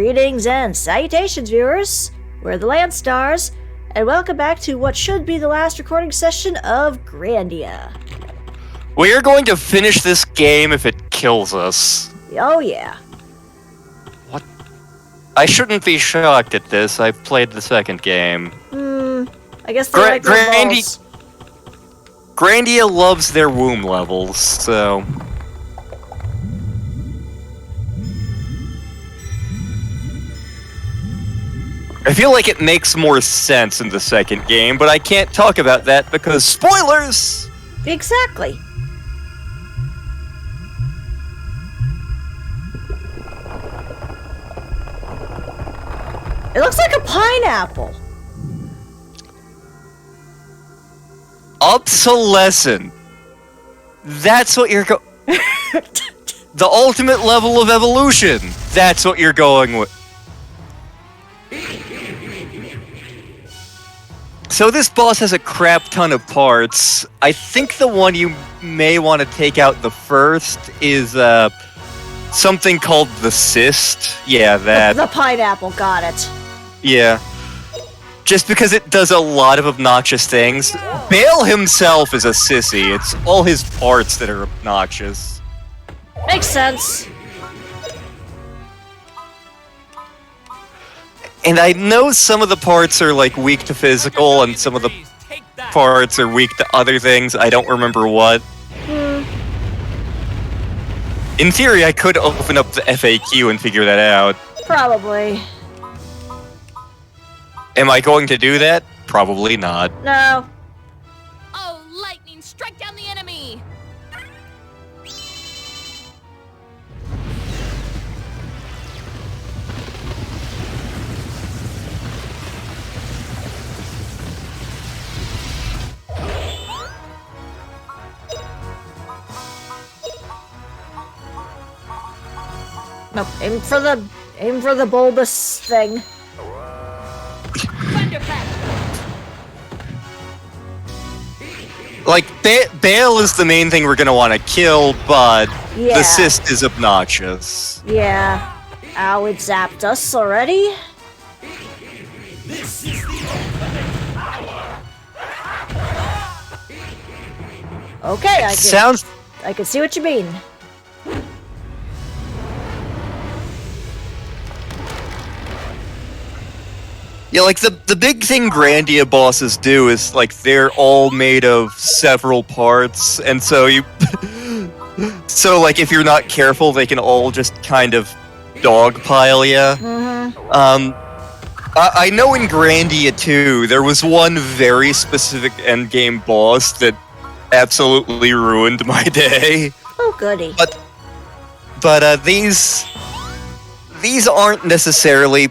Greetings and salutations, viewers! We're the Landstars, and welcome back to what should be the last recording session of Grandia. We are going to finish this game if it kills us. Oh yeah. What? I shouldn't be shocked at this. I've played the second game. I guess they like their balls. Grandia loves their womb levels, so... I feel like it makes more sense in the second game, but I can't talk about that because spoilers! Exactly. It looks like a pineapple. Obsolescent. That's what you're The ultimate level of evolution. That's what you're going with. So this boss has a crap ton of parts. I think the one you may want to take out the first is something called the cyst. Yeah, that. The pineapple, got it. Yeah. Just because it does a lot of obnoxious things. Bale himself is a sissy. It's all his parts that are obnoxious. Makes sense. And I know some of the parts are like weak to physical, and some of the parts are weak to other things. I don't remember what. In theory, I could open up the FAQ and figure that out. Probably. Am I going to do that? Probably not. No. Oh, lightning! Strike down the enemy! Nope. Aim for the bulbous thing. Like, Bale is the main thing we're gonna want to kill, but Yeah. the cyst is obnoxious. Yeah. Ow, it zapped us already? Okay, I can see what you mean. Yeah, like, the big thing Grandia bosses do is, like, they're all made of several parts, and so you... so, like, if you're not careful, they can all just kind of dogpile you. I know in Grandia 2, there was one very specific endgame boss that absolutely ruined my day. Oh, goody. But these aren't necessarily...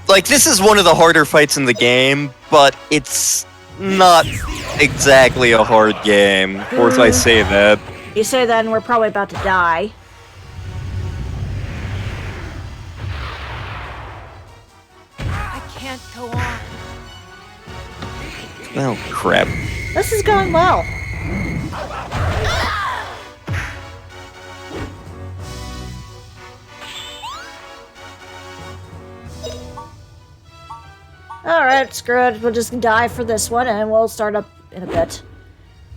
Like, this is one of the harder fights in the game, but it's not exactly a hard game. Of course, I say that. You say that and we're probably about to die. I can't go on. Oh, crap. This is going well. Alright, screw it. We'll just die for this one and we'll start up in a bit.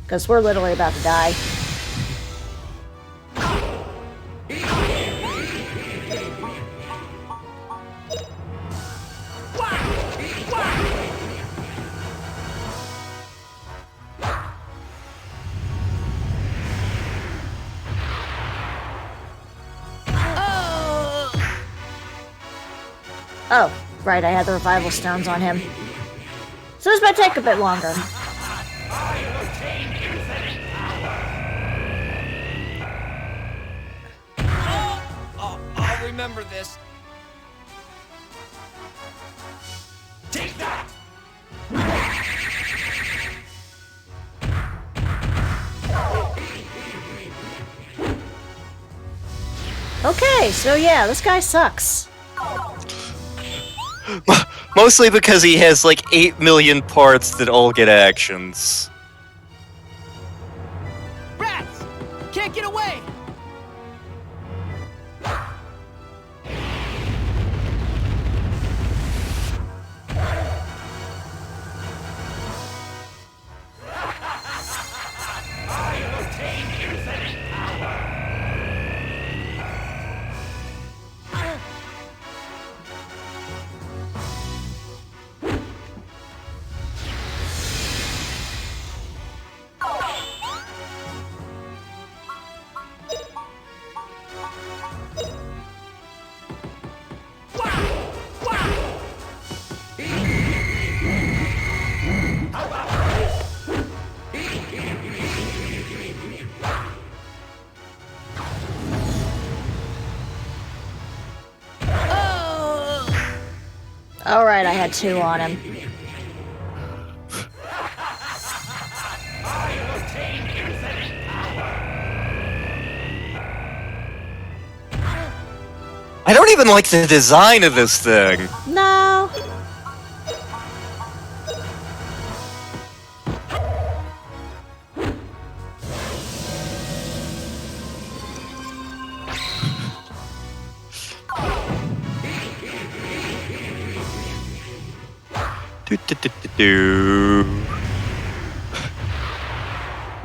Because we're literally about to die. Oh, right, I had the revival stones on him. So this might take a bit longer. I'll remember this. Take that! Okay, so yeah, this guy sucks. Mostly because he has like 8 million parts that all get actions. Rats! Can't get away! I had 2 on him. I don't even like the design of this thing. No.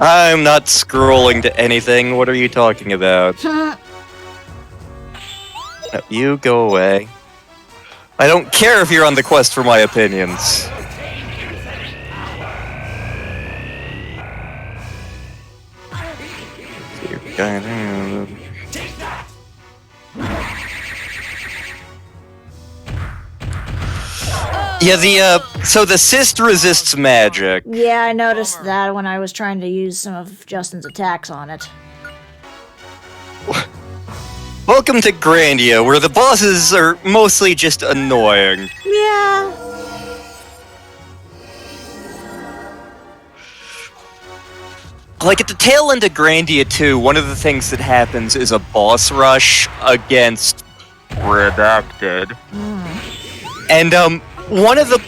I'm not scrolling to anything. What are you talking about? No, you go away. I don't care if you're on the quest for my opinions. Yeah, so the cyst resists magic. Yeah, I noticed that when I was trying to use some of Justin's attacks on it. Welcome to Grandia, where the bosses are mostly just annoying. Yeah. Like, at the tail end of Grandia 2, one of the things that happens is a boss rush against Redacted. And, one of the...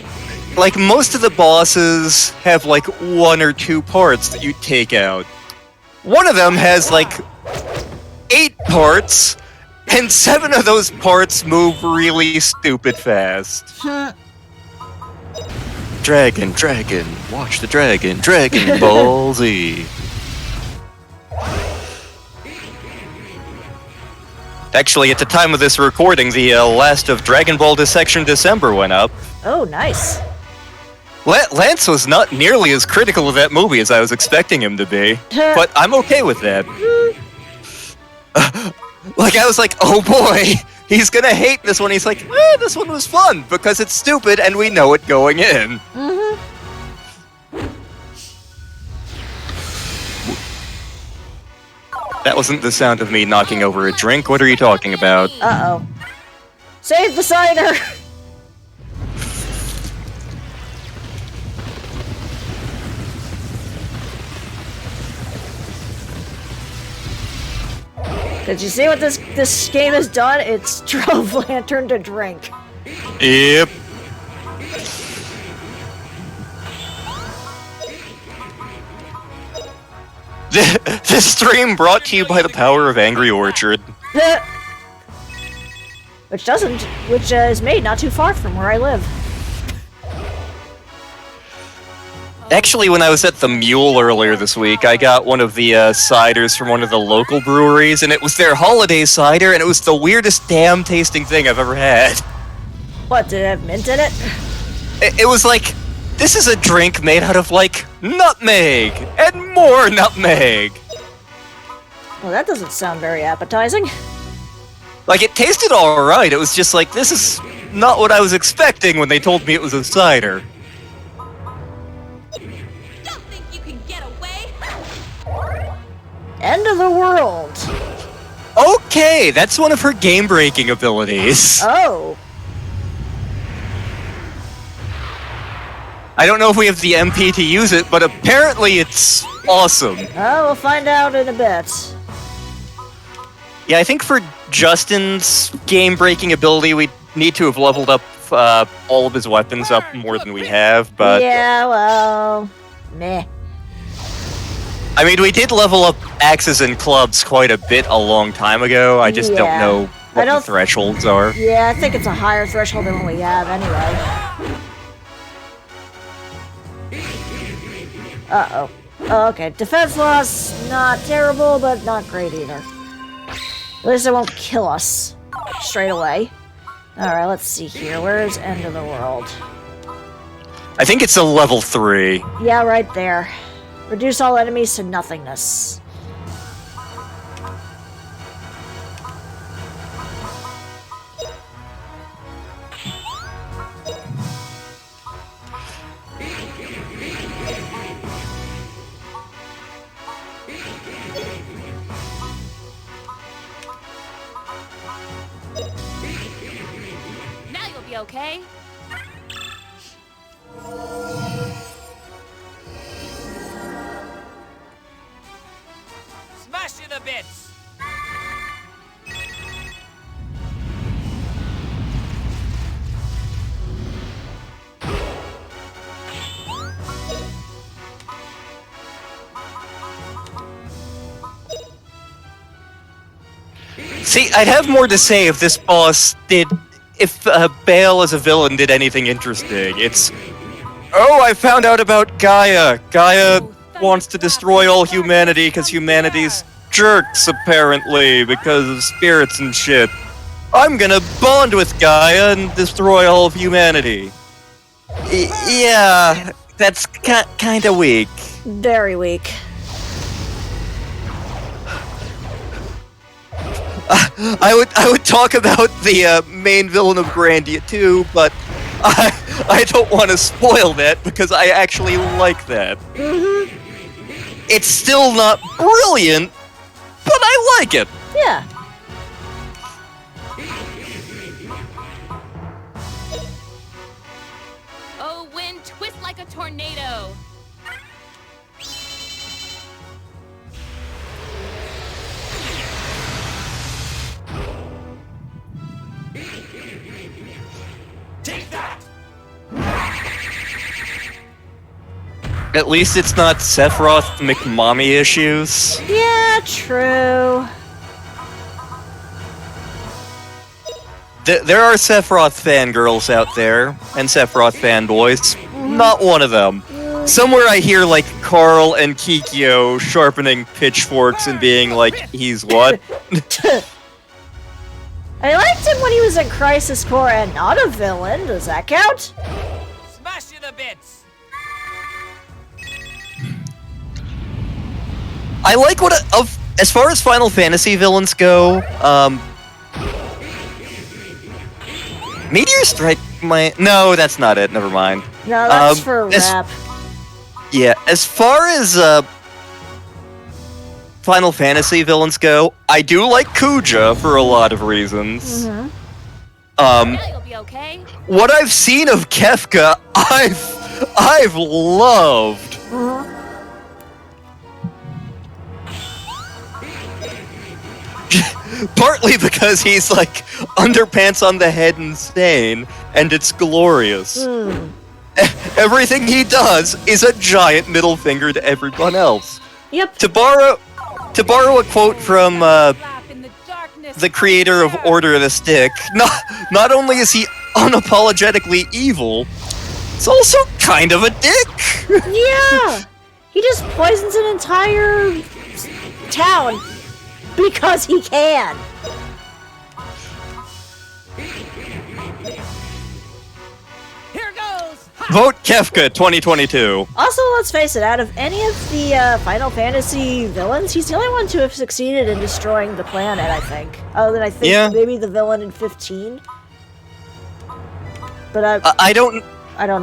Like, most of the bosses have, like, 1 or 2 parts that you take out. One of them has, like, 8 parts, and 7 of those parts move really stupid fast. Dragon, watch the dragon, Dragon Ball Z. Actually, at the time of this recording, the last of Dragon Ball Dissection December went up. Oh, nice. Lance was not nearly as critical of that movie as I was expecting him to be, but I'm okay with that. Like, I was like, oh boy, he's gonna hate this one. He's like, this one was fun, because it's stupid and we know it going in. That wasn't the sound of me knocking over a drink. What are you talking about? Uh-oh. Save the cider! Did you see what this game has done? It's drove Lantern to drink. Yep. This stream brought to you by the power of Angry Orchard. Which is made not too far from where I live. Actually, when I was at the Mule earlier this week, I got one of the ciders from one of the local breweries, and it was their holiday cider, and it was the weirdest damn tasting thing I've ever had. What, did it have mint in it? It was like, this is a drink made out of, like, nutmeg, and more nutmeg. Well, that doesn't sound very appetizing. Like, it tasted alright, it was just like, this is not what I was expecting when they told me it was a cider. Don't think you can get away. End of the world. Okay, that's one of her game-breaking abilities. Oh. I don't know if we have the MP to use it, but apparently it's awesome. Oh, we'll find out in a bit. Yeah, I think for Justin's game-breaking ability, we need to have leveled up all of his weapons up more than we have, but... Yeah, well... meh. I mean, we did level up axes and clubs quite a bit a long time ago. I just don't know what the thresholds are. Yeah, I think it's a higher threshold than what we have anyway. Uh-oh. Oh, okay. Defense loss, not terrible, but not great either. At least it won't kill us straight away. Alright, let's see here. Where's End of the World? I think it's a level 3. Yeah, right there. Reduce all enemies to nothingness. Now you'll be okay. you the bits. See, I'd have more to say if this boss did... If Bale as a villain did anything interesting. It's... Oh, I found out about Gaia. Gaia wants to destroy all humanity because humanity's jerks, apparently, because of spirits and shit. I'm gonna bond with Gaia and destroy all of humanity. Yeah, that's kinda weak. Very weak. I would talk about the main villain of Grandia too, but I don't want to spoil that because I actually like that. Mm-hmm. It's still not brilliant, but I like it. Yeah. Oh, wind, twist like a tornado. At least it's not Sephiroth McMommy issues. Yeah, true. There are Sephiroth fangirls out there, and Sephiroth fanboys. Not one of them. Somewhere I hear, like, Carl and Kikyo sharpening pitchforks and being like, he's what? I liked him when he was in Crisis Core and not a villain. Does that count? Smash you the bits. I like what as far as Final Fantasy villains go, Meteor Strike no, that's not it, never mind. No, that's for rap. Yeah, as far as Final Fantasy villains go, I do like Kuja for a lot of reasons. Mm-hmm. Now you'll be okay. What I've seen of Kefka, I've loved. Mm-hmm. Partly because he's like underpants on the head insane, and it's glorious. Mm. Everything he does is a giant middle finger to everyone else. Yep. To borrow a quote from the creator of Order of the Stick, not only is he unapologetically evil, he's also kind of a dick. Yeah. He just poisons an entire town because he can. Here goes. Vote Kefka 2022. Also, let's face it, out of any of the Final Fantasy villains, he's the only one to have succeeded in destroying the planet, I think. Other than I think maybe the villain in 15. But I don't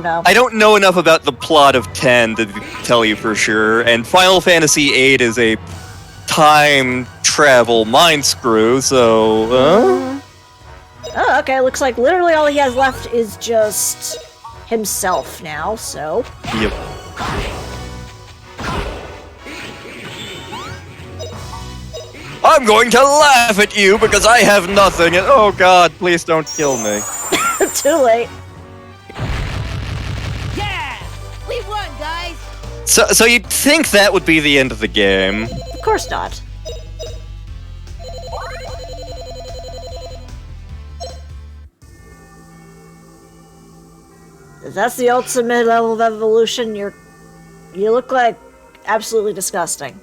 know. I don't know enough about the plot of 10 to tell you for sure, and Final Fantasy 8 is a time travel mind screw, so Oh, okay, looks like literally all he has left is just himself now, so... Yep. I'm going to laugh at you because I have nothing, and oh god, please don't kill me. Too late. Yeah, we won, guys. So you'd think that would be the end of the game. Of course not. If that's the ultimate level of evolution, you look like absolutely disgusting.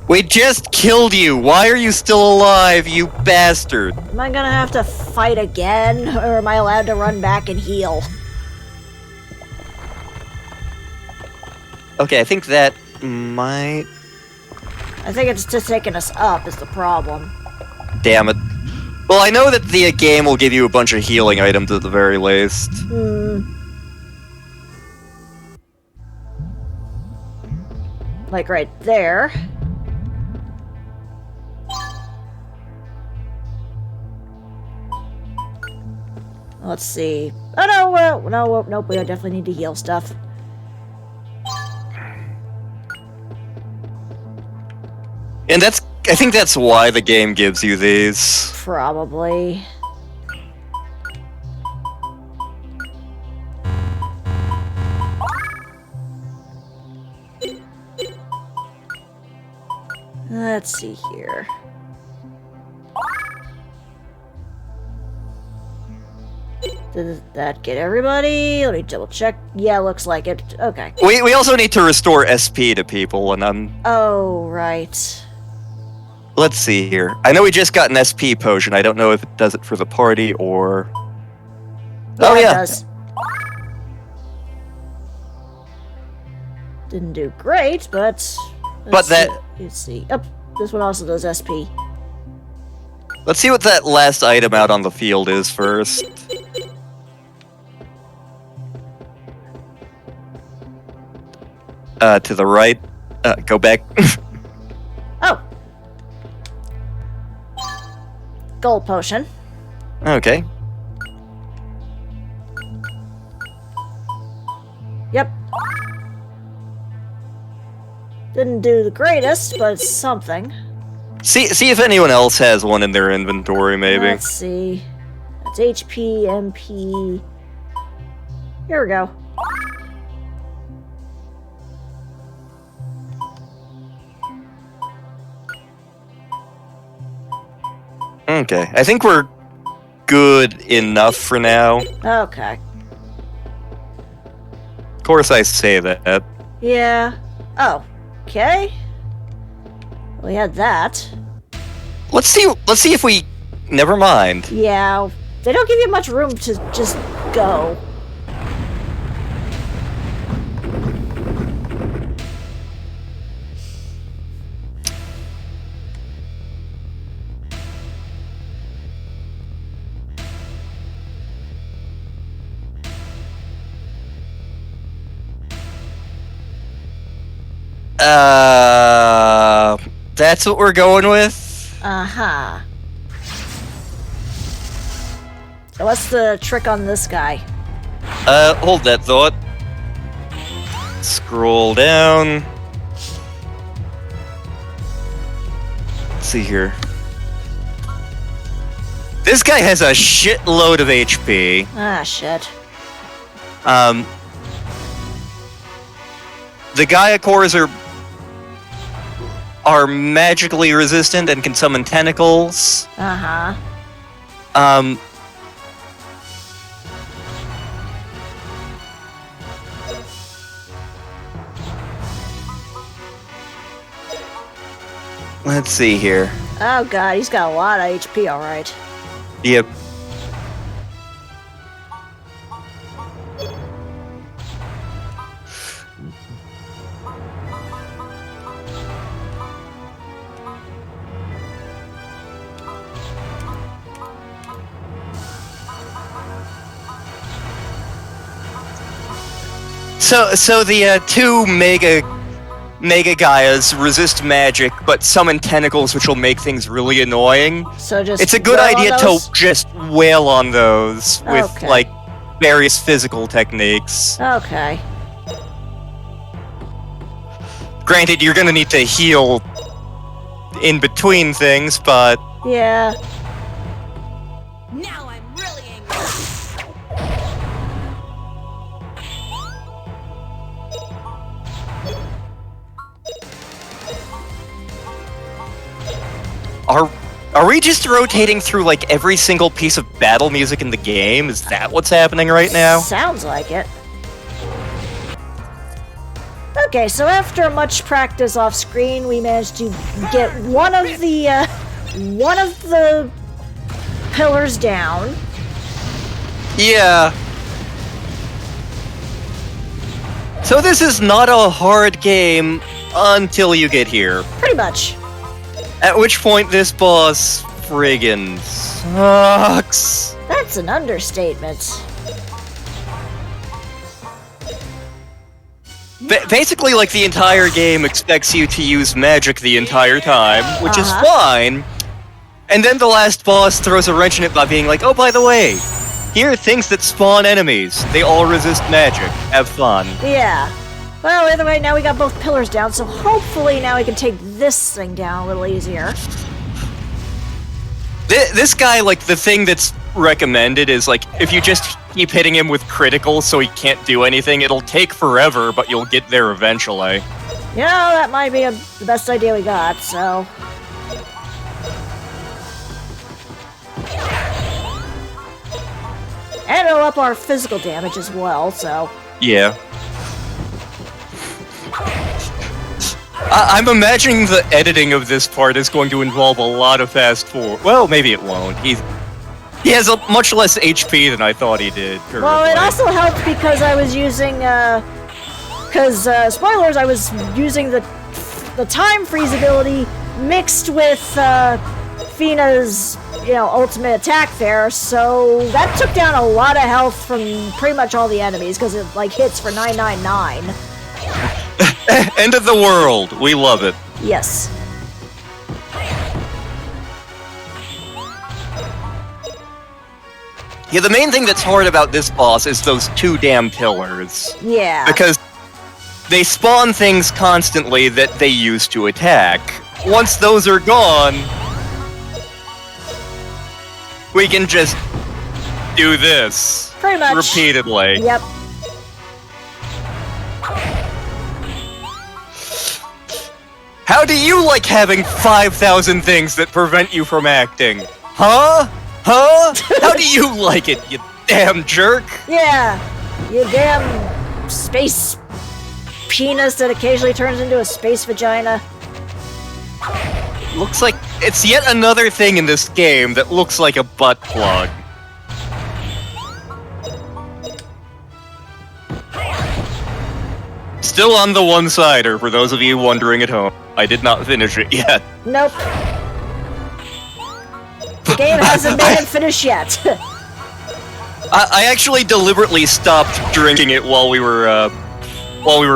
We just killed you! Why are you still alive, you bastard? Am I gonna have to fight again, or am I allowed to run back and heal? Okay, I think that might... I think it's just taking us up is the problem. Damn it. Well, I know that the game will give you a bunch of healing items at the very least. Like right there. Let's see. Oh no, nope, we definitely need to heal stuff. And I think that's why the game gives you these. Probably. Let's see here. Did that get everybody? Let me double check. Yeah, looks like it. Okay. We also need to restore SP to people, and Oh, right. let's see here. I know we just got an SP potion. I don't know if it does it for the party or... Oh, It yeah. does. Didn't do great, but... But that- Let's see. Oh, this one also does SP. Let's see what that last item out on the field is first. To the right. Go back. Oh! Gold potion. Okay. Yep. Didn't do the greatest, but it's something. See if anyone else has one in their inventory, maybe. Let's see. That's HP, MP. Here we go. Okay. I think we're good enough for now. Okay. Of course I say that. Yeah. Oh. Okay. We had that. Let's see if we... Never mind. Yeah. They don't give you much room to just go. That's what we're going with? Uh-huh. So what's the trick on this guy? Hold that thought. Scroll down. Let's see here. This guy has a shitload of HP. Ah, shit. The Gaia cores are magically resistant and can summon tentacles. Uh-huh. Let's see here. Oh god, he's got a lot of HP, alright. Yep. So the two Mega Gaias resist magic, but summon tentacles, which will make things really annoying. So just It's a good wail on idea to those? just wail on those with, Okay. like, various physical techniques. Okay. Granted, you're gonna need to heal in between things, but... Yeah. Now I'm really angry. Are we just rotating through, like, every single piece of battle music in the game? Is that what's happening right now? Sounds like it. Okay, so after much practice off screen, we managed to get one of the pillars down. Yeah. So this is not a hard game until you get here. Pretty much. At which point this boss friggin' sucks. That's an understatement. Basically, like, the entire game expects you to use magic the entire time, which is fine. And then the last boss throws a wrench in it by being like, oh, by the way, here are things that spawn enemies. They all resist magic. Have fun. Yeah. Well, either way, now we got both pillars down, so hopefully now we can take this thing down a little easier. This guy, like, the thing that's recommended is, like, if you just keep hitting him with critical so he can't do anything, it'll take forever, but you'll get there eventually. You know, that might be the best idea we got, so... And it'll up our physical damage as well, so... Yeah. I'm imagining the editing of this part is going to involve a lot of fast forward. Well, maybe it won't. He has a much less HP than I thought he did. Currently. Well, it also helped because I was using, spoilers, I was using the time freeze ability mixed with, Fina's, ultimate attack there, so that took down a lot of health from pretty much all the enemies, because it, like, hits for 999. End of the world. We love it. Yes. Yeah, the main thing that's hard about this boss is those 2 damn pillars. Yeah. Because they spawn things constantly that they use to attack. Once those are gone, we can just do this. Pretty much. Repeatedly. Yep. How do you like having 5,000 things that prevent you from acting? Huh? Huh? How do you like it, you damn jerk? Yeah. You damn space penis that occasionally turns into a space vagina. Looks like it's yet another thing in this game that looks like a butt plug. Still on the one-sider, for those of you wondering at home. I did not finish it yet. Nope. The game hasn't made it finish yet. I actually deliberately stopped drinking it while we were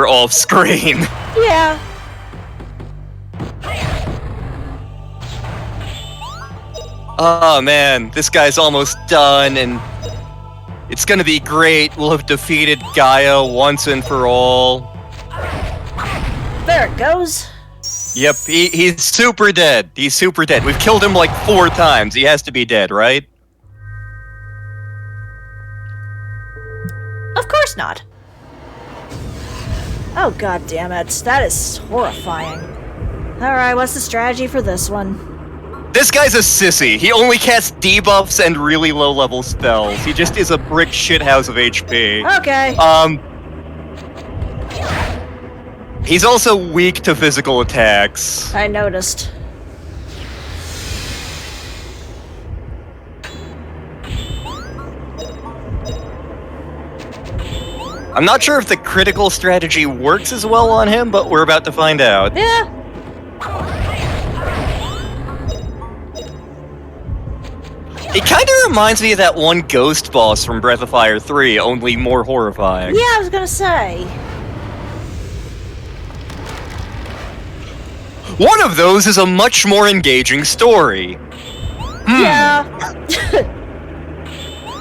off screen. Yeah. Oh man, this guy's almost done, and it's gonna be great. We'll have defeated Gaia once and for all. There it goes. Yep, he's super dead. He's super dead. We've killed him like 4 times. He has to be dead, right? Of course not. Oh, god damn it. That is horrifying. Alright, what's the strategy for this one? This guy's a sissy. He only casts debuffs and really low-level spells. He just is a brick shithouse of HP. Okay. He's also weak to physical attacks. I noticed. I'm not sure if the critical strategy works as well on him, but we're about to find out. Yeah. It kind of reminds me of that one ghost boss from Breath of Fire 3, only more horrifying. Yeah, I was gonna say. One of those is a much more engaging story. Yeah.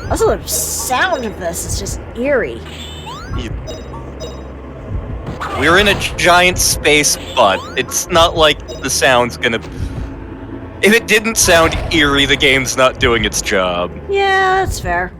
Also, the sound of this is just eerie. We're in a giant space butt. It's not like the sound's gonna... If it didn't sound eerie, the game's not doing its job. Yeah, that's fair.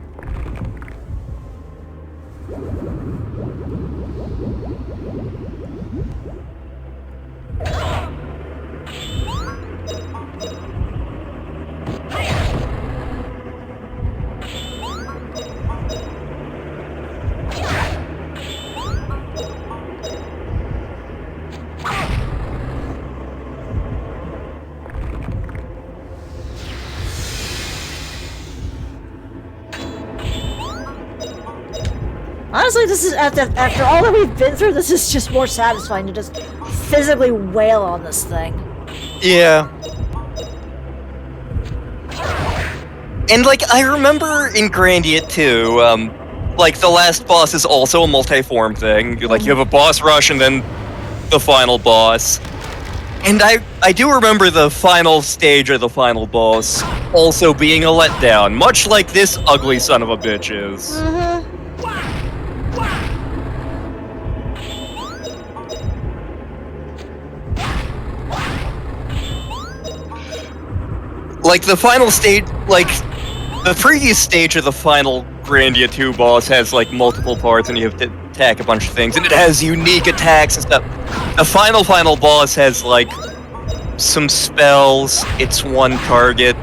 Honestly, this is after all that we've been through, this is just more satisfying to just physically wail on this thing. Yeah. And, like, I remember in Grandia too, like, the last boss is also a multi-form thing. Like, you have a boss rush and then the final boss. And I do remember the final stage of the final boss also being a letdown, much like this ugly son of a bitch is. Like, the final stage, like, the previous stage of the final Grandia 2 boss has, like, multiple parts, and you have to attack a bunch of things, and it has unique attacks and stuff. The final boss has, like, some spells, it's one target.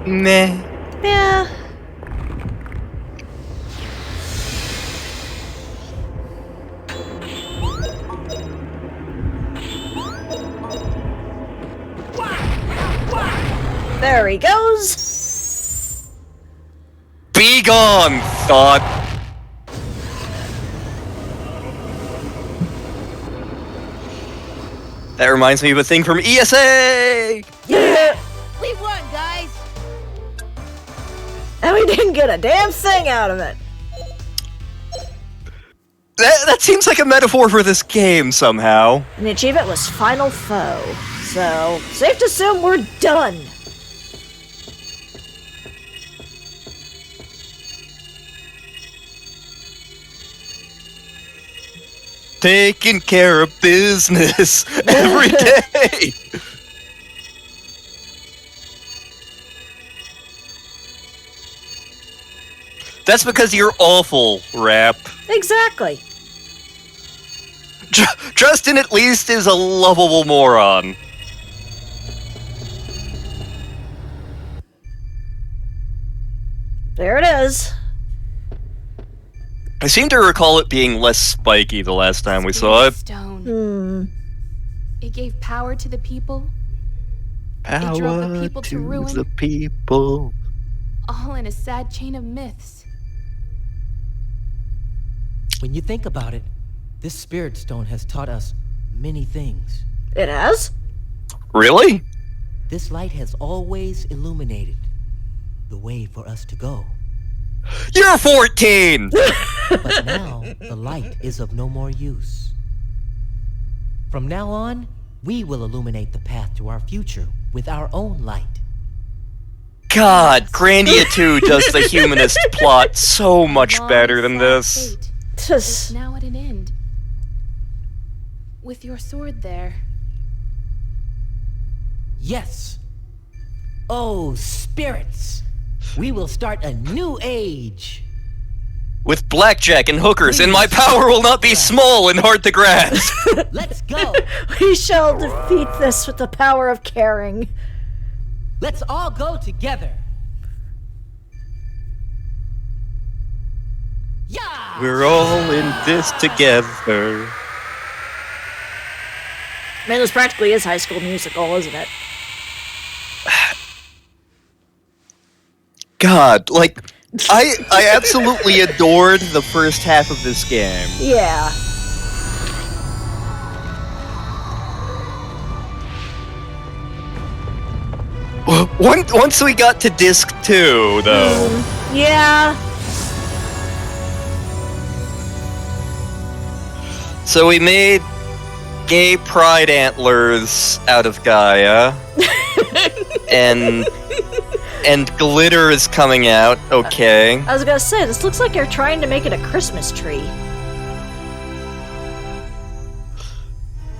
Meh. Yeah. There he goes. Be gone, thought. That reminds me of a thing from ESA! Yeah. We won, guys. And we didn't get a damn thing out of it. That seems like a metaphor for this game, somehow. And the achievement was Final Foe. So, safe to assume we're done. Taking care of business every day! That's because you're awful, Rap. Exactly. Justin at least is a lovable moron. There it is. I seem to recall it being less spiky the last time we saw it. Stone. It gave power to the people, Power drove the people to ruin. the people. all in a sad chain of myths. When you think about it, this spirit stone has taught us many things. It has? Really? This light has always illuminated the way for us to go. You're 14! But now, the light is of no more use. From now on, we will illuminate the path to our future with our own light. God, Grandia 2 does the humanist plot so much Long, better than sad this. fate is now at an end. With your sword there. Yes! Oh, spirits! We will start a new age! With blackjack and hookers, and my power will not be small and hard to grasp. Let's go! We shall defeat this with the power of caring. Let's all go together! Yeah! We're all in this together. Man, this practically is High School Musical, isn't it? God, like, I absolutely adored the first half of this game. Yeah. Once we got to disc 2, though. Yeah. So we made gay pride antlers out of Gaia. and glitter is coming out, okay. I was gonna say, this looks like you're trying to make it a Christmas tree.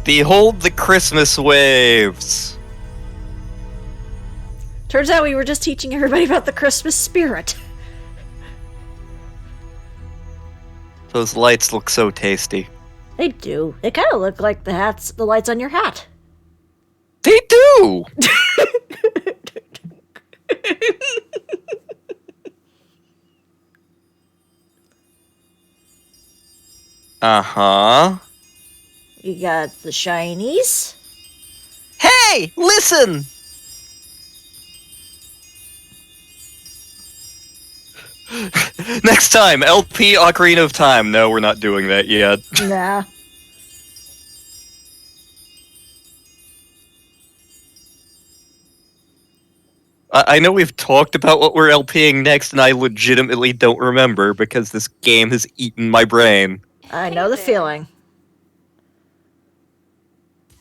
Behold the Christmas waves. Turns out we were just teaching everybody about the Christmas spirit. Those lights look so tasty. They do. They kind of look like the lights on your hat. They do! Uh-huh. You got the shinies. Hey, listen! Next time, LP Ocarina of Time. No, we're not doing that yet. Nah. I know we've talked about what we're LPing next, and I legitimately don't remember because this game has eaten my brain. I know the feeling.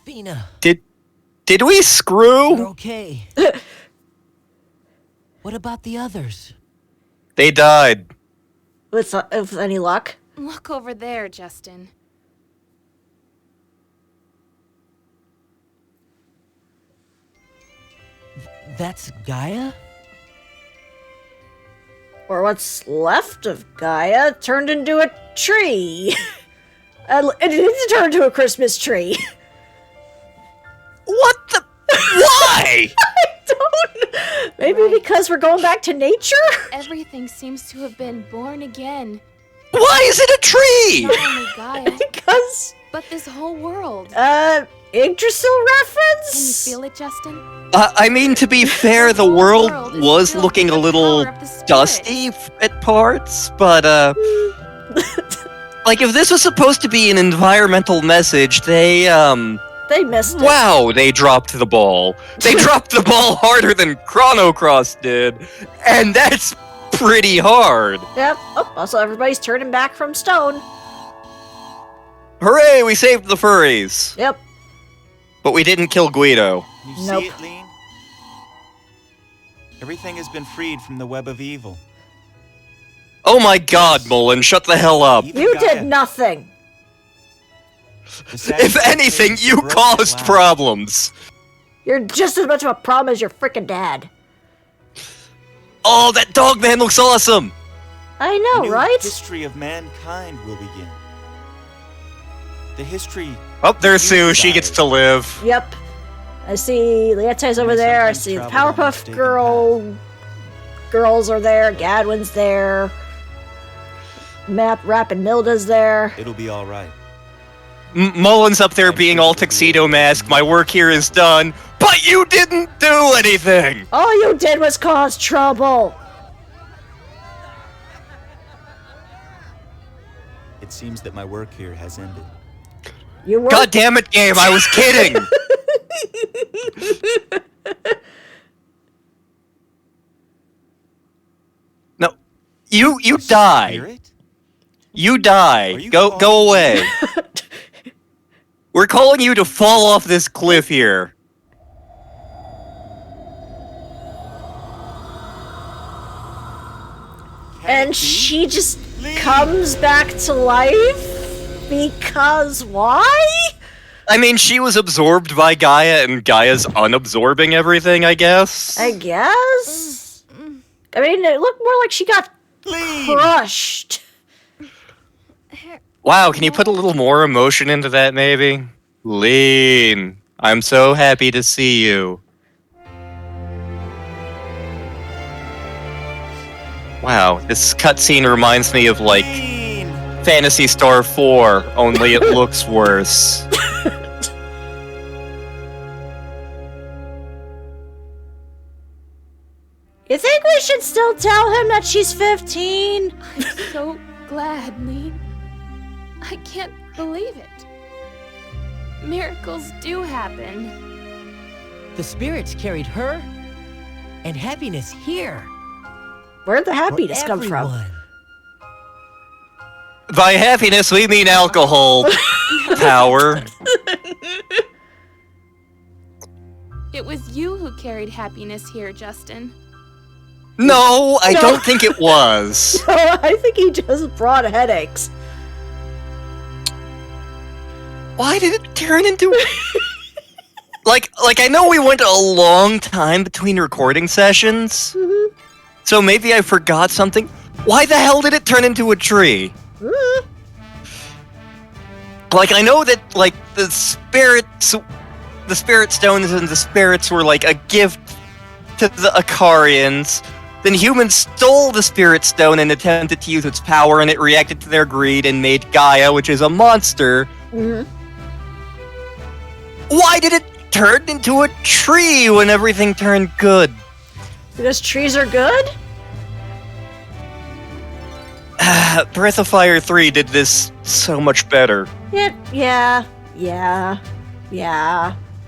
Fina, Did we you're screw? okay. What about the others? They died. With any luck. Look over there, Justin. That's Gaia? Or what's left of Gaia turned into a tree. It didn't turn into a Christmas tree. What the? Why? Maybe because we're going back to nature? Everything seems to have been born again. Why is it a tree? Not only Gaia, Because, but this whole world. Yggdrasil Can you reference? feel it, Justin? I mean, to be fair, the whole world world is was filled looking with a the little power of the spirit. dusty at parts, but, like, if this was supposed to be an environmental message, They missed it. wow, they dropped the ball. They dropped the ball harder than Chrono Cross did, and that's pretty hard. Yep. Oh, also everybody's turning back from stone. Hooray, we saved the furries. Yep. But we didn't kill Guido. You Nope. see it, Lean? Everything has been freed from the web of evil. Oh my god, Mullen, shut the hell up. Even You Gaia. did nothing. The sad If anything, thing you broke at caused last. problems. You're just as much of a problem as your frickin' dad. Oh, that dog man looks awesome. I A know, new right? history of mankind will begin. The history. Oh, there's Sue. She gets to live. Yep. I see Liette's over I there. I sometimes see the travel down Powerpuff mistaken girls are there. Gadwin's there. Rap and Milda's there. It'll be all right. Mullen's up there being all tuxedo mask. My work here is done. But you didn't do anything. All you did was cause trouble. It seems that my work here has ended. You were. God damn it, game. I was kidding. No. You die. Spirit? You die. Are you Go calling- away. We're calling you to fall off this cliff here. Can And it be? she just Leave. comes back to life? Because why? I mean, she was absorbed by Gaia, and Gaia's unabsorbing everything, I guess. I guess? I mean, it looked more like she got Lean! crushed. Wow, can you put a little more emotion into that, maybe? Lean. I'm so happy to see you. Wow, this cutscene reminds me of, like, Lean! Phantasy Star 4, only it looks worse. You think we should still tell him that she's 15? I'm so glad, Lean. I can't believe it. Miracles do happen. The spirits carried her and happiness here. Where'd the for happiness come from? everyone. By happiness, we mean alcohol. Power. It was you who carried happiness here, Justin. No, I No. don't think it was. I think he just brought headaches. Why did it turn into... like, I know we went a long time between recording sessions, Mm-hmm. so maybe I forgot something. Why the hell did it turn into a tree? Mm. Like, I know that, like, the spirit stones and the spirits were, like, a gift to the Akarians. Then humans stole the spirit stone and attempted to use its power, and it reacted to their greed and made Gaia, which is a monster. Mhm. Why did it turn into a tree when everything turned good? Because trees are good? Breath of Fire 3 did this so much better. Yeah.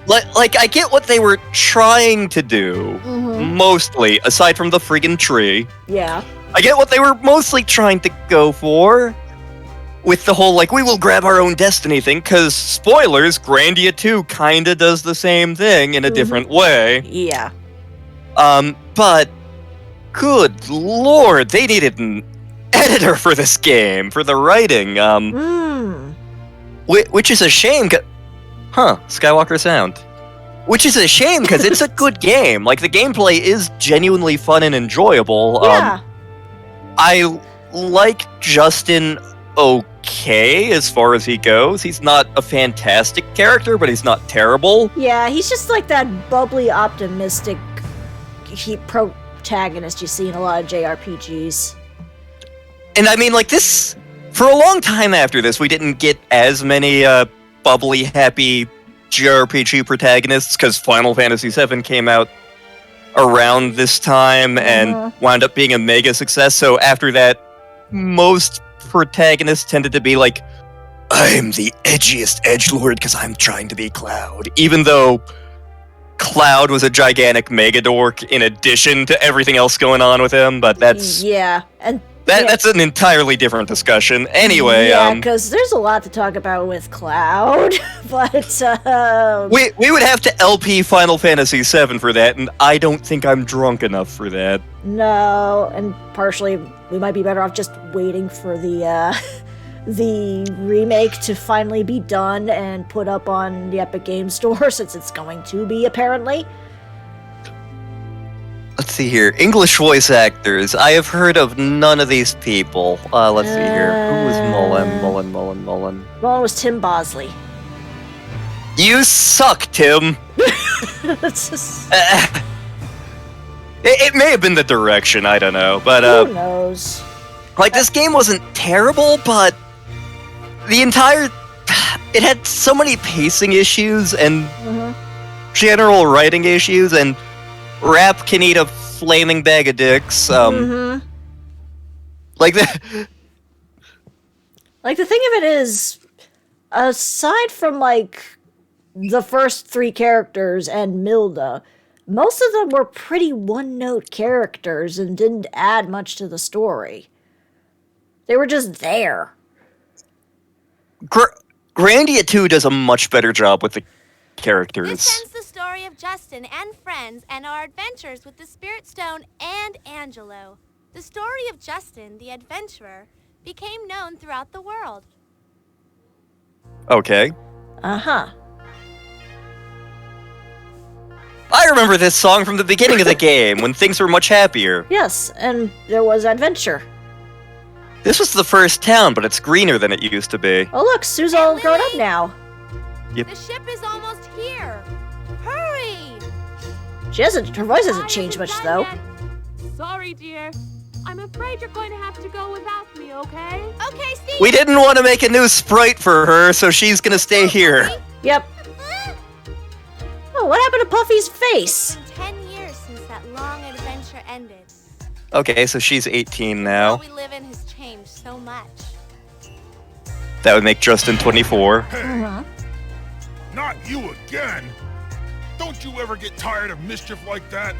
Like, I get what they were trying to do, Mm-hmm. mostly, aside from the friggin' tree. Yeah. I get what they were mostly trying to go for, with the whole, like, we will grab our own destiny thing, because, spoilers, Grandia 2 kinda does the same thing in a different way. Yeah. But, good lord, they needed an editor for this game, for the writing, Hmm. which is a shame, Skywalker Sound. Which is a shame, because it's a good game. Like, the gameplay is genuinely fun and enjoyable. Yeah. I like Justin okay as far as he goes. He's not a fantastic character, but he's not terrible. Yeah, he's just like that bubbly, optimistic protagonist you see in a lot of JRPGs. And I mean, like, this... For a long time after this, we didn't get as many bubbly, happy JRPG protagonists, because Final Fantasy VII came out around this time and wound up being a mega success. So after that, most protagonists tended to be like, I'm the edgiest edgelord because I'm trying to be Cloud. Even though Cloud was a gigantic mega dork in addition to everything else going on with him, but that's... Yeah, and... That's an entirely different discussion. Anyway, yeah, because there's a lot to talk about with Cloud, but we would have to LP Final Fantasy VII for that, and I don't think I'm drunk enough for that. No, and partially we might be better off just waiting for the remake to finally be done and put up on the Epic Games Store, since it's going to be, apparently. Let's see here. English voice actors. I have heard of none of these people. Let's see here. Who was Mullen? Mullen. Well, it was Tim Bosley. You suck, Tim. It's just... It may have been the direction, I don't know. But, who knows? Like, this game wasn't terrible, but the entire... It had so many pacing issues and general writing issues, and Rap can eat a flaming bag of dicks. Like the... Like, the thing of it is, aside from, like, the first three characters and Milda, most of them were pretty one-note characters and didn't add much to the story. They were just there. Grandia 2 does a much better job with the characters. This ends the story of Justin and friends and our adventures with the Spirit Stone and Angelo. The story of Justin, the adventurer, became known throughout the world. Okay. Uh-huh. I remember this song from the beginning of the game, when things were much happier. Yes, and there was adventure. This was the first town, but it's greener than it used to be. Oh look, Sue's all grown up now. Yep. The ship is almost here. Hurry! Her voice hasn't changed much, though. Sorry, dear. I'm afraid you're going to have to go without me, okay? Okay, Steve. We didn't want to make a new sprite for her, so she's gonna stay here. Yep. Oh, what happened to Puffy's face? It's been 10 years since that long adventure ended. Okay, so she's 18 now. The world we live in has changed so much. That would make Justin 24. Not you again! Don't you ever get tired of mischief like that?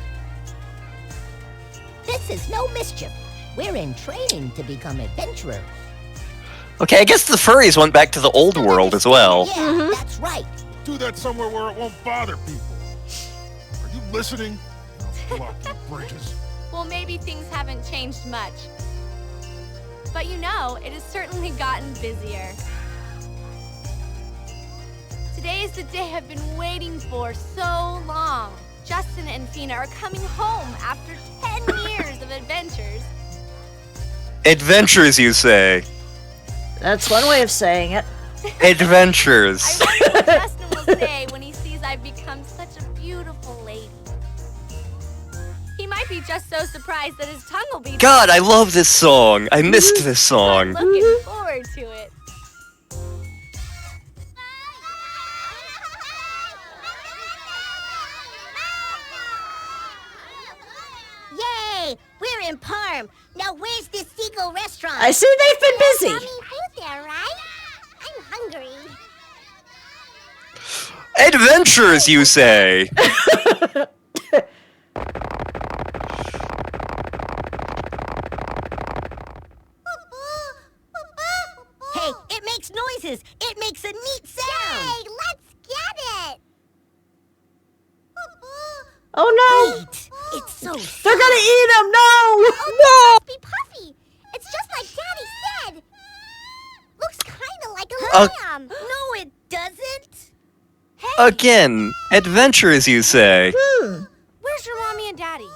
This is no mischief. We're in training to become adventurers. Okay, I guess the furries went back to the old world as well. Yeah, that's right. Do that somewhere where it won't bother people. Are you listening? Oh, blocky bridges. Well, maybe things haven't changed much. But you know, it has certainly gotten busier. Today is the day I've been waiting for so long. Justin and Fina are coming home after 10 years of adventures. Adventures, you say? That's one way of saying it. Adventures. I wonder what Justin will say when he sees I've become such a beautiful lady. He might be just so surprised that his tongue will be... God, I love this song. I missed this song. I'm looking forward to it. Yay! We're in Parm. Now where's this Seagull restaurant? I see they've been busy. Mommy, food there, right? I'm hungry. Adventures, you say? Hey, it makes noises. It makes a neat sound. Yay! Let's get it. Oh no! Neat. It's so. They're gonna eat him! No! Oh, must be Puffy. It's just like Daddy said. Looks kind of like a lamb. No, it doesn't. Hey, again, adventures, you say? Where's your mommy and daddy?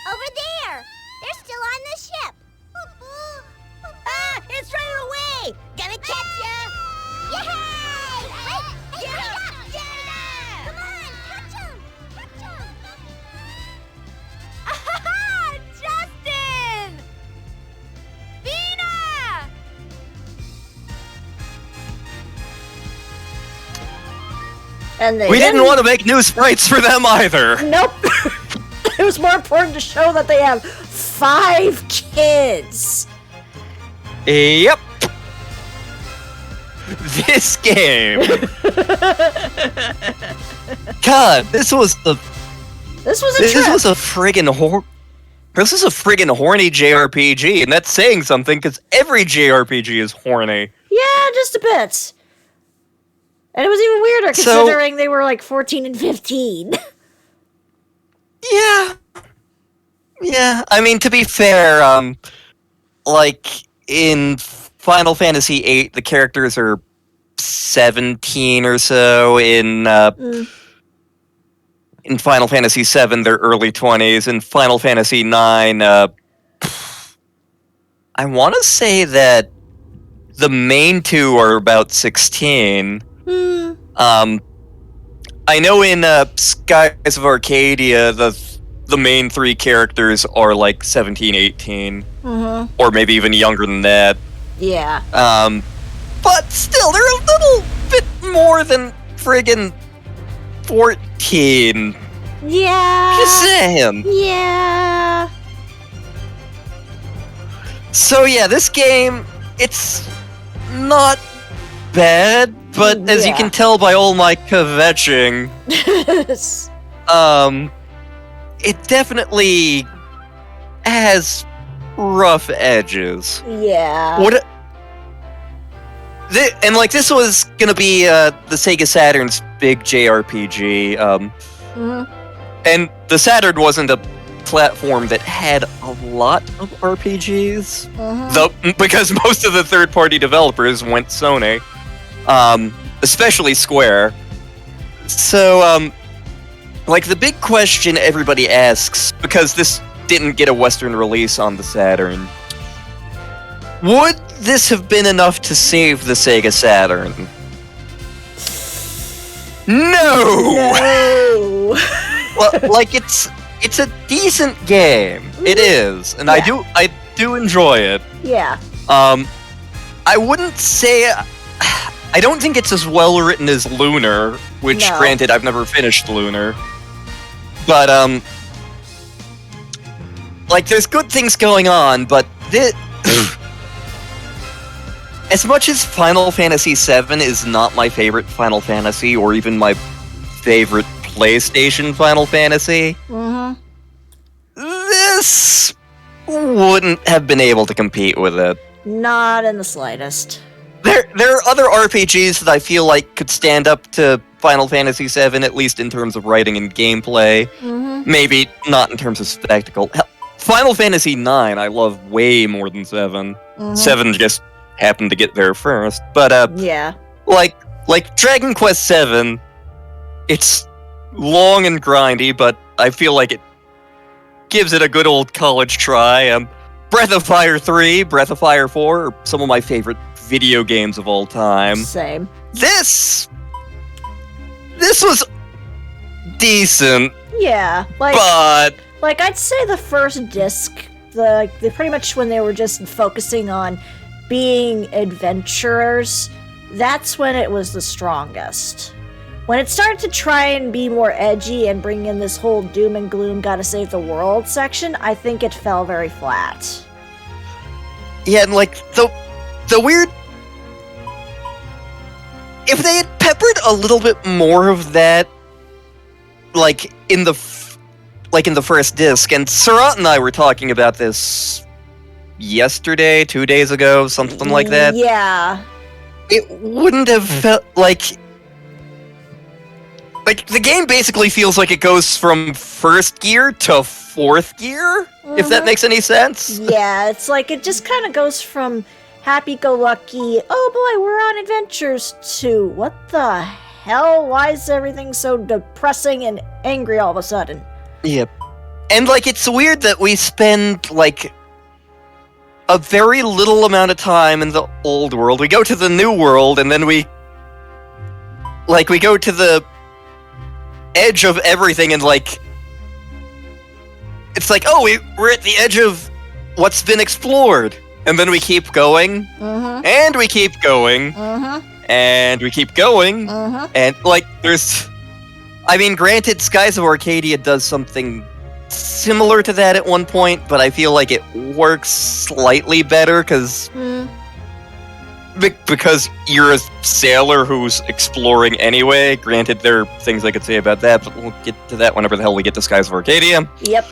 Over there. They're still on the ship. Ah, it's running away. Gonna catch ya. Yay! Wait, get it up, get it up. Come on, catch him. Catch him. Justin! Vina! And they We didn't want to make new sprites for them either. Nope. It was more important to show that they have 5 kids. Yep. This game. God, this was a friggin' This is a friggin' horny JRPG, and that's saying something because every JRPG is horny. Yeah, just a bit. And it was even weirder considering they were like 14 and 15. Yeah. I mean, to be fair, like in Final Fantasy VIII, the characters are 17 or so. In Final Fantasy VII, they're early 20s. In Final Fantasy IX, I want to say that the main two are about 16. I know in Skies of Arcadia, the main 3 characters are like 17, 18. Or maybe even younger than that. Yeah. But still, they're a little bit more than friggin' 14. Yeah. Just saying. Yeah. So yeah, this game, it's not bad, but as you can tell by all my kvetching, it definitely has rough edges. Yeah. This was gonna be the Sega Saturn's big JRPG, and the Saturn wasn't a platform that had a lot of RPGs, because most of the third-party developers went Sony, especially Square. So, the big question everybody asks, because this didn't get a Western release on the Saturn, would this have been enough to save the Sega Saturn? No! Well, it's a decent game. It is, and I do enjoy it. Yeah. I wouldn't say I don't think it's as well written as Lunar, which granted I've never finished Lunar. But there's good things going on, but as much as Final Fantasy VII is not my favorite Final Fantasy, or even my favorite PlayStation Final Fantasy, this wouldn't have been able to compete with it. Not in the slightest. There are other RPGs that I feel like could stand up to Final Fantasy VII, at least in terms of writing and gameplay. Maybe not in terms of spectacle. Hell, Final Fantasy IX I love way more than 7. 7 just happened to get there first. But, like Dragon Quest VII, it's long and grindy, but I feel like it gives it a good old college try. Breath of Fire 3, Breath of Fire 4 are some of my favorite video games of all time. Same. This was decent. Yeah, but I'd say the first disc, the pretty much when they were just focusing on being adventurers, that's when it was the strongest. When it started to try and be more edgy and bring in this whole doom and gloom, gotta save the world section, I think it fell very flat. Yeah, and the weird... If they had peppered a little bit more of that, in the first disc, and Surat and I were talking about this yesterday, 2 days ago, something like that. Yeah. It wouldn't have felt like the game basically feels like it goes from first gear to fourth gear, if that makes any sense. Yeah, it's like it just kind of goes from happy-go-lucky, oh boy, we're on adventures, to what the hell? Why is everything so depressing and angry all of a sudden? Yep. And, like, it's weird that we spend, like, a very little amount of time in the old world. We go to the new world, and then we go to the edge of everything, and, like, it's like, oh, we're at the edge of what's been explored. And then we keep going, and we keep going, and we keep going, and, like, there's... I mean, granted, Skies of Arcadia does something similar to that at one point, but I feel like it works slightly better, because you're a sailor who's exploring anyway. Granted, there are things I could say about that, but we'll get to that whenever the hell we get to Skies of Arcadia. Yep.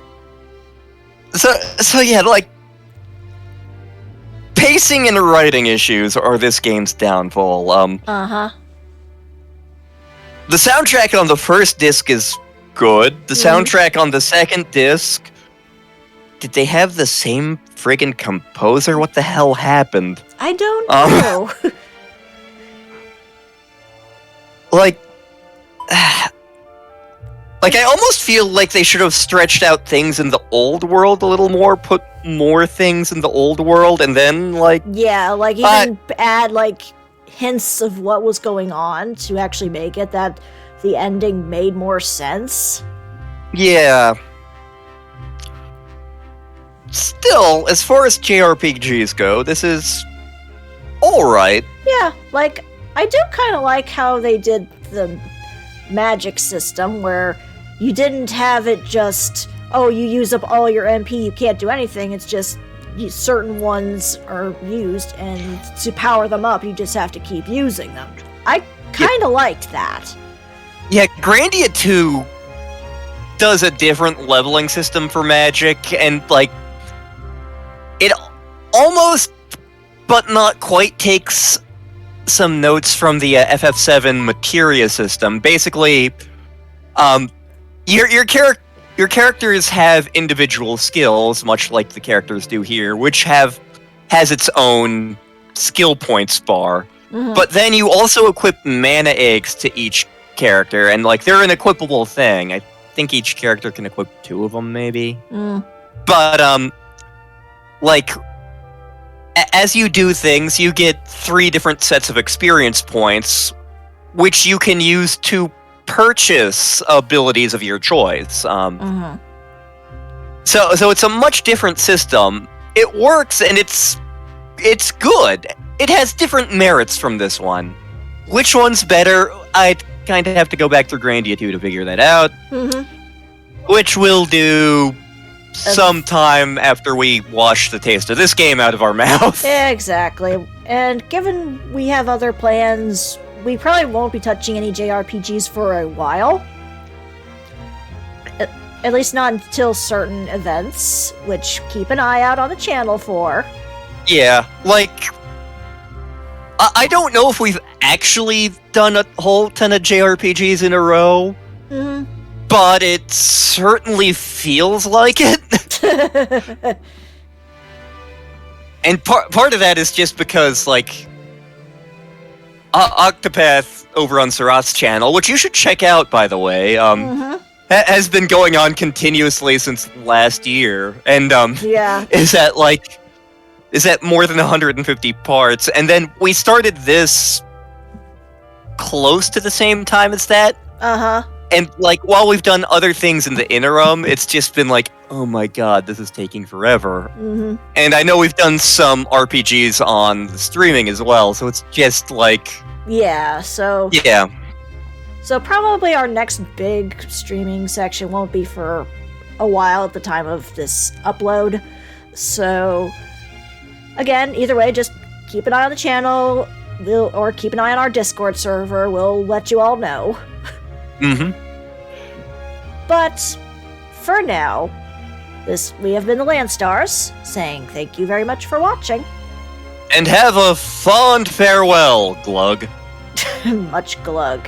So yeah, like, pacing and writing issues are this game's downfall. Uh-huh. The soundtrack on the first disc is good. The soundtrack on the second disc... Did they have the same friggin' composer? What the hell happened? I don't know. Like, I almost feel like they should have stretched out things in the old world a little more, put more things in the old world, and then, like... Yeah, like, even add, like, hints of what was going on to actually make it that the ending made more sense. Yeah. Still, as far as JRPGs go, this is alright. Yeah, like, I do kind of like how they did the magic system, where you didn't have it just, oh, you use up all your MP, you can't do anything. It's just certain ones are used, and to power them up, you just have to keep using them. I kind of liked that. Yeah, Grandia 2 does a different leveling system for magic, and, like, it almost, but not quite, takes some notes from the FF7 materia system. Basically, your characters have individual skills, much like the characters do here, which has its own skill points bar. But then you also equip mana eggs to each character, and, like, they're an equipable thing. I think each character can equip 2 of them, maybe. But, like, as you do things, you get 3 different sets of experience points, which you can use to purchase abilities of your choice. So it's a much different system. It works, and it's good. It has different merits from this one. Which one's better? I'd kind of have to go back through Grandia 2 to figure that out. Which we'll do sometime after we wash the taste of this game out of our mouth. Exactly. And given we have other plans, we probably won't be touching any JRPGs for a while. At least not until certain events, which keep an eye out on the channel for. Yeah, like, I don't know if we've actually done a whole ton of JRPGs in a row, but it certainly feels like it. And part of that is just because, like, Octopath over on Sarat's channel, which you should check out, by the way, has been going on continuously since last year, and is at more than 150 parts, and then we started this close to the same time as that. And, like, while we've done other things in the interim, it's just been like, oh my god, this is taking forever. And I know we've done some RPGs on the streaming as well, so it's just like... Yeah, so... Yeah. So probably our next big streaming section won't be for a while at the time of this upload. So, again, either way, just keep an eye on the channel, or keep an eye on our Discord server. We'll let you all know. But for now, we have been the Landstars, saying thank you very much for watching. And have a fond farewell, Glug. Much glug.